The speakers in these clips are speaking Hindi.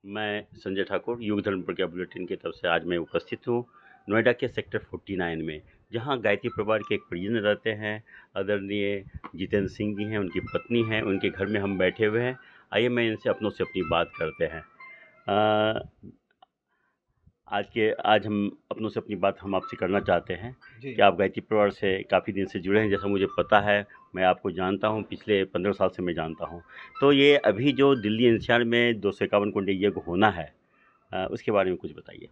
मैं संजय ठाकुर युग धर्म प्रज्ञा बुलेटिन की तरफ से आज मैं उपस्थित हूँ नोएडा के सेक्टर 49 में, जहाँ गायत्री परिवार के एक परिजन रहते हैं। आदरणीय जितेंद्र सिंह जी हैं, उनकी पत्नी हैं, उनके घर में हम बैठे हुए हैं। आइए मैं इनसे अपनों से अपनी बात करते हैं। आज हम अपनों से अपनी बात हम आपसे करना चाहते हैं कि आप गायत्री परिवार से काफ़ी दिन से जुड़े हैं। जैसा मुझे पता है, मैं आपको जानता हूँ, पिछले 15 साल से मैं जानता हूँ। तो ये अभी जो दिल्ली एनसीआर में 251 कुंडी यज्ञ होना है, उसके बारे में कुछ बताइए।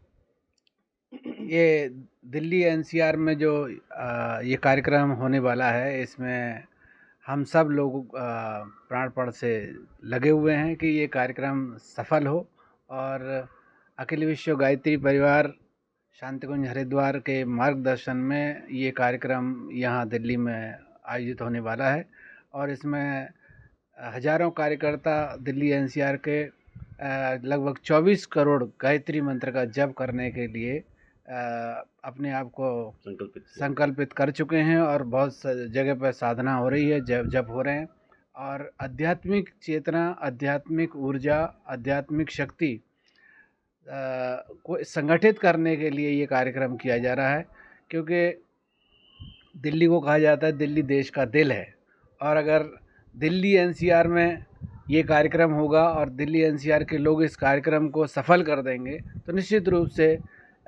ये दिल्ली एनसीआर में जो ये कार्यक्रम होने वाला है, इसमें हम सब लोग प्राणपण से लगे हुए हैं कि ये कार्यक्रम सफल हो और अखिल विश्व गायत्री परिवार शांतिकुंज हरिद्वार के मार्गदर्शन में ये कार्यक्रम यहाँ दिल्ली में आयोजित होने वाला है। और इसमें हजारों कार्यकर्ता दिल्ली एनसीआर के लगभग 24 करोड़ गायत्री मंत्र का जप करने के लिए अपने आप को संकल्पित कर चुके हैं और बहुत जगह पर साधना हो रही है, जप हो रहे हैं। और आध्यात्मिक चेतना, आध्यात्मिक ऊर्जा, आध्यात्मिक शक्ति को संगठित करने के लिए ये कार्यक्रम किया जा रहा है, क्योंकि दिल्ली को कहा जाता है दिल्ली देश का दिल है। और अगर दिल्ली एनसीआर में ये कार्यक्रम होगा और दिल्ली एनसीआर के लोग इस कार्यक्रम को सफल कर देंगे तो निश्चित रूप से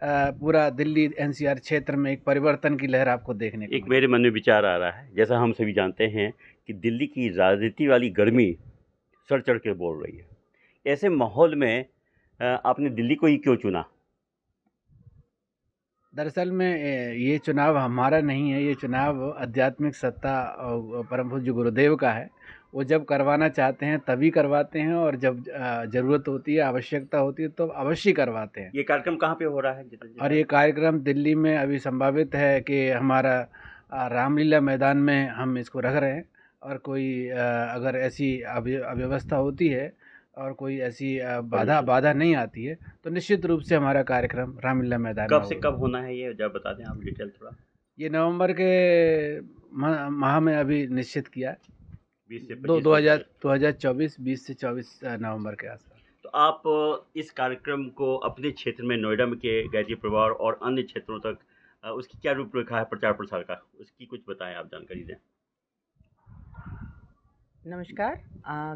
पूरा दिल्ली एनसीआर क्षेत्र में एक परिवर्तन की लहर आपको देखने को एक मेरे मन में विचार आ रहा है। जैसा हम सभी जानते हैं कि दिल्ली की राजनीति वाली गर्मी सर चढ़ के बोल रही है। ऐसे माहौल में आपने दिल्ली को ही क्यों चुना? दरअसल में ये चुनाव हमारा नहीं है, ये चुनाव आध्यात्मिक सत्ता और परम पूज्य गुरुदेव का है। वो जब करवाना चाहते हैं तभी करवाते हैं, और जब ज़रूरत होती है, आवश्यकता होती है तो अवश्य करवाते हैं। ये कार्यक्रम कहाँ पे हो रहा है? और ये कार्यक्रम दिल्ली में अभी संभावित है कि हमारा रामलीला मैदान में हम इसको रख रहे हैं। और कोई अगर ऐसी अव्यवस्था होती है और कोई ऐसी बाधा नहीं आती है तो निश्चित रूप से हमारा कार्यक्रम रामलीला मैदान में कब से कब होना है, ये जब बता दें आप डिटेल थोड़ा। ये नवंबर के माह में अभी निश्चित किया है, 20 से 2024 20 से 24 नवंबर के आसपास। तो आप इस कार्यक्रम को अपने क्षेत्र में नोएडा में के गायत्री परिवार और अन्य क्षेत्रों तक उसकी क्या रूपरेखा है प्रचार प्रसार का, उसकी कुछ बताएं, आप जानकारी दें। नमस्कार।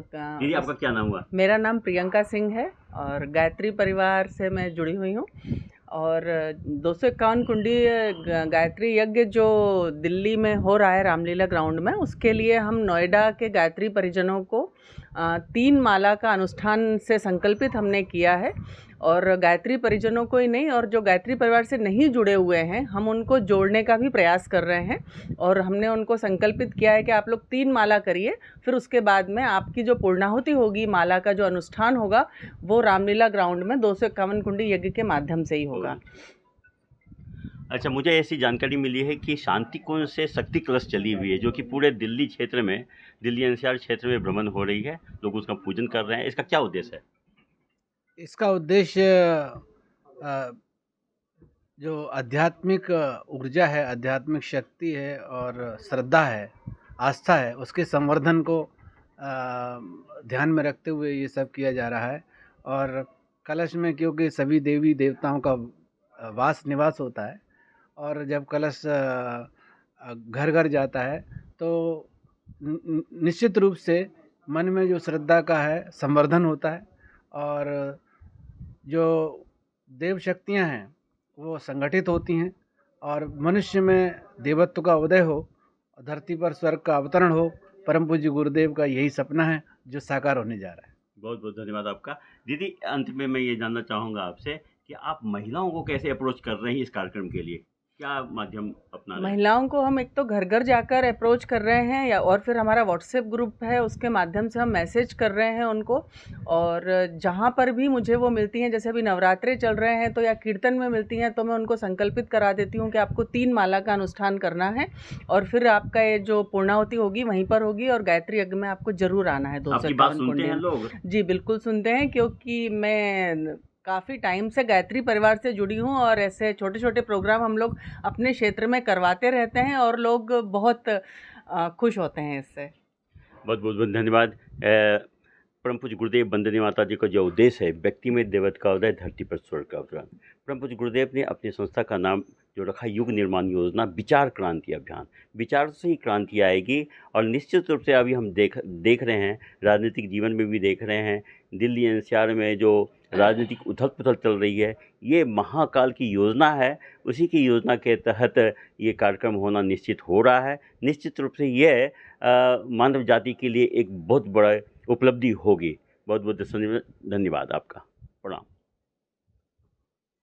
दीदी, आपका क्या नाम हुआ? मेरा नाम प्रियंका सिंह है और गायत्री परिवार से मैं जुड़ी हुई हूँ। और 251 कुंडी गायत्री यज्ञ जो दिल्ली में हो रहा है रामलीला ग्राउंड में, उसके लिए हम नोएडा के गायत्री परिजनों को 3 माला का अनुष्ठान से संकल्पित हमने किया है। और गायत्री परिजनों को ही नहीं, और जो गायत्री परिवार से नहीं जुड़े हुए हैं, हम उनको जोड़ने का भी प्रयास कर रहे हैं। और हमने उनको संकल्पित किया है कि आप लोग 3 माला करिए, फिर उसके बाद में आपकी जो पूर्णाहुति होगी, माला का जो अनुष्ठान होगा, वो रामलीला ग्राउंड में 251 कुंडी यज्ञ के माध्यम से ही होगा। अच्छा, मुझे ऐसी जानकारी मिली है कि शांतिकुंज से शक्ति कलश चली हुई है, जो कि पूरे दिल्ली क्षेत्र में, दिल्ली एनसीआर क्षेत्र में भ्रमण हो रही है, लोग उसका पूजन कर रहे हैं। इसका क्या उद्देश्य है? इसका उद्देश्य जो आध्यात्मिक ऊर्जा है, आध्यात्मिक शक्ति है और श्रद्धा है, आस्था है, उसके संवर्धन को ध्यान में रखते हुए ये सब किया जा रहा है। और कलश में क्योंकि सभी देवी देवताओं का निवास होता है, और जब कलश घर घर जाता है तो निश्चित रूप से मन में जो श्रद्धा का है संवर्धन होता है, और जो देव शक्तियाँ हैं वो संगठित होती हैं, और मनुष्य में देवत्व का उदय हो, धरती पर स्वर्ग का अवतरण हो। परम पूज्य गुरुदेव का यही सपना है जो साकार होने जा रहा है। बहुत बहुत धन्यवाद आपका। दीदी, अंत में मैं ये जानना चाहूँगा आपसे कि आप महिलाओं को कैसे अप्रोच कर रहे हैं इस कार्यक्रम के लिए, क्या माध्यम अपना रहे हैं? महिलाओं को हम एक तो घर घर जाकर अप्रोच कर रहे हैं, या और फिर हमारा व्हाट्सएप ग्रुप है, उसके माध्यम से हम मैसेज कर रहे हैं उनको। और जहाँ पर भी मुझे वो मिलती हैं, जैसे अभी नवरात्रे चल रहे हैं तो या कीर्तन में मिलती हैं, तो मैं उनको संकल्पित करा देती हूँ कि आपको 3 माला का अनुष्ठान करना है, और फिर आपका ये जो पूर्णाहुति होगी वहीं पर होगी, और गायत्री यज्ञ में आपको जरूर आना है। 251 कुंडी। जी बिल्कुल सुनते हैं, क्योंकि मैं काफ़ी टाइम से गायत्री परिवार से जुड़ी हूँ, और ऐसे छोटे छोटे प्रोग्राम हम लोग अपने क्षेत्र में करवाते रहते हैं, और लोग बहुत खुश होते हैं इससे। बहुत बहुत धन्यवाद। परम पूज्य गुरुदेव वंदनीय माता जी का जो उद्देश्य है, व्यक्ति में देवत्व का उदय, धरती पर स्वर्ग का अवतरण। परम पूज्य गुरुदेव ने अपनी संस्था का नाम जो रखा, युग निर्माण योजना विचार क्रांति अभियान। विचार से ही क्रांति आएगी। और निश्चित रूप से अभी हम देख रहे हैं, राजनीतिक जीवन में भी देख रहे हैं, दिल्ली एनसीआर में जो राजनीतिक उथल पुथल चल रही है, ये महाकाल की योजना है। उसी की योजना के तहत ये कार्यक्रम होना निश्चित हो रहा है। निश्चित रूप से यह मानव जाति के लिए एक बहुत बड़ा उपलब्धि होगी। बहुत बहुत धन्यवाद आपका। प्रणाम।